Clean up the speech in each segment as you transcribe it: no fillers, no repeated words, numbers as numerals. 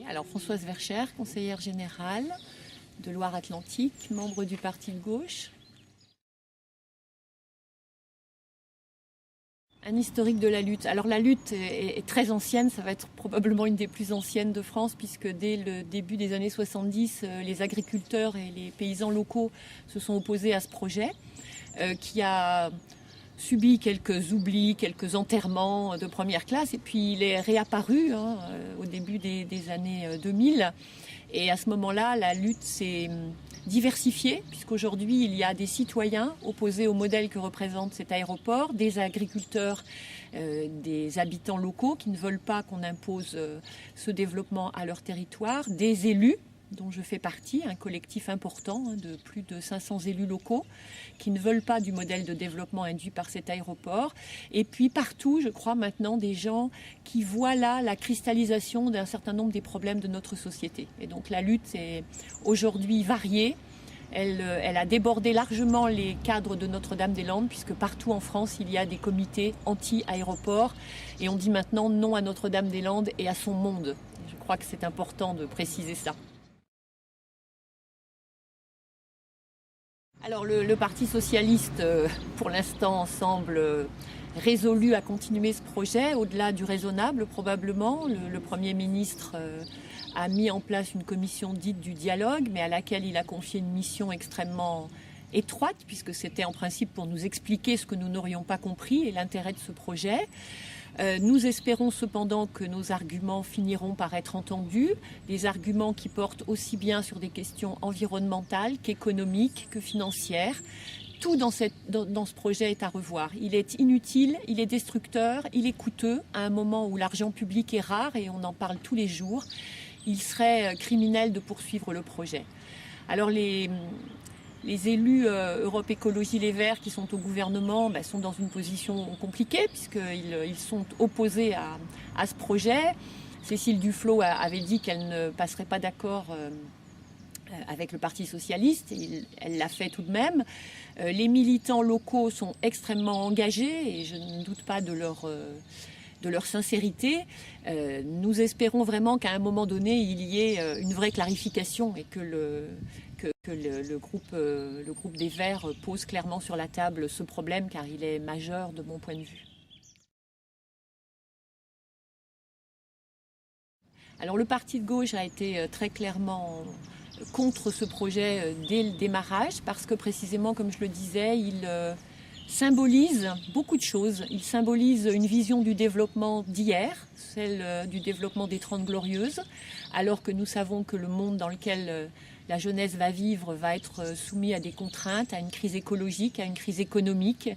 Alors Françoise Vercher, conseillère générale de Loire-Atlantique, membre du parti de gauche. Un historique de la lutte. Alors la lutte est très ancienne, ça va être probablement une des plus anciennes de France puisque dès le début des années 70, les agriculteurs et les paysans locaux se sont opposés à ce projet qui a subi quelques oublis, quelques enterrements de première classe et puis il est réapparu au début des années 2000 et à ce moment-là la lutte s'est diversifiée puisqu'aujourd'hui il y a des citoyens opposés au modèle que représente cet aéroport, des agriculteurs, des habitants locaux qui ne veulent pas qu'on impose ce développement à leur territoire, des élus dont je fais partie, un collectif important de plus de 500 élus locaux qui ne veulent pas du modèle de développement induit par cet aéroport. Et puis partout, je crois maintenant, des gens qui voient là la cristallisation d'un certain nombre des problèmes de notre société. Et donc la lutte est aujourd'hui variée. Elle a débordé largement les cadres de Notre-Dame-des-Landes puisque partout en France, il y a des comités anti-aéroport et on dit maintenant non à Notre-Dame-des-Landes et à son monde. Je crois que c'est important de préciser ça. Alors le Parti socialiste, pour l'instant, semble résolu à continuer ce projet, au-delà du raisonnable probablement. Le Premier ministre a mis en place une commission dite du dialogue, mais à laquelle il a confié une mission extrêmement étroite, puisque c'était en principe pour nous expliquer ce que nous n'aurions pas compris et l'intérêt de ce projet. Nous espérons cependant que nos arguments finiront par être entendus, des arguments qui portent aussi bien sur des questions environnementales qu'économiques, que financières. Tout dans ce projet est à revoir. Il est inutile, il est destructeur, il est coûteux à un moment où l'argent public est rare et on en parle tous les jours. Il serait criminel de poursuivre le projet. Alors les élus Europe Écologie Les Verts qui sont au gouvernement sont dans une position compliquée puisqu'ils sont opposés à ce projet. Cécile Duflot avait dit qu'elle ne passerait pas d'accord avec le Parti socialiste. Elle l'a fait tout de même. Les militants locaux sont extrêmement engagés et je ne doute pas de leur sincérité. Nous espérons vraiment qu'à un moment donné, il y ait une vraie clarification et que le groupe des Verts pose clairement sur la table ce problème car il est majeur de mon point de vue. Alors le parti de gauche a été très clairement contre ce projet dès le démarrage parce que précisément, comme je le disais, il symbolise beaucoup de choses. Il symbolise une vision du développement d'hier, celle du développement des 30 Glorieuses, alors que nous savons que le monde dans lequel la jeunesse va vivre va être soumis à des contraintes, à une crise écologique, à une crise économique.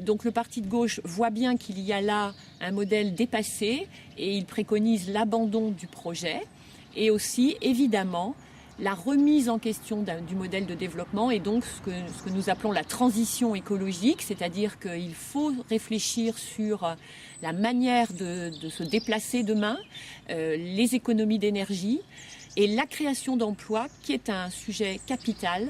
Donc le parti de gauche voit bien qu'il y a là un modèle dépassé et il préconise l'abandon du projet et aussi évidemment la remise en question du modèle de développement et donc ce que nous appelons la transition écologique, c'est-à-dire qu'il faut réfléchir sur la manière de se déplacer demain, les économies d'énergie et la création d'emplois qui est un sujet capital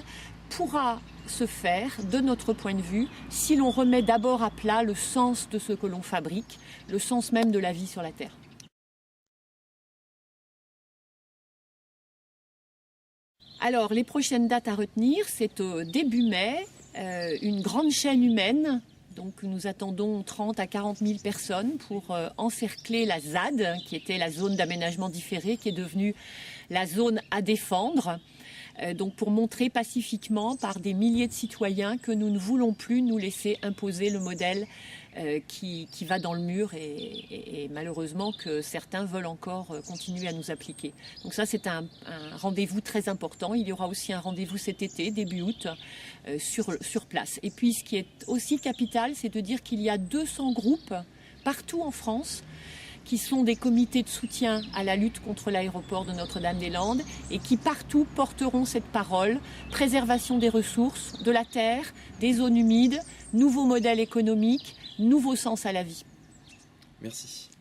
pourra se faire, de notre point de vue, si l'on remet d'abord à plat le sens de ce que l'on fabrique, le sens même de la vie sur la Terre. Alors, les prochaines dates à retenir, c'est au début mai, une grande chaîne humaine. Donc nous attendons 30 à 40 000 personnes pour encercler la ZAD, qui était la zone d'aménagement différé, qui est devenue la zone à défendre. Donc pour montrer pacifiquement par des milliers de citoyens que nous ne voulons plus nous laisser imposer le modèle qui va dans le mur et malheureusement que certains veulent encore continuer à nous appliquer. Donc ça c'est un rendez-vous très important. Il y aura aussi un rendez-vous cet été, début août, sur place. Et puis ce qui est aussi capital, c'est de dire qu'il y a 200 groupes partout en France qui sont des comités de soutien à la lutte contre l'aéroport de Notre-Dame-des-Landes et qui partout porteront cette parole, préservation des ressources, de la terre, des zones humides, nouveau modèle économique, nouveau sens à la vie. Merci.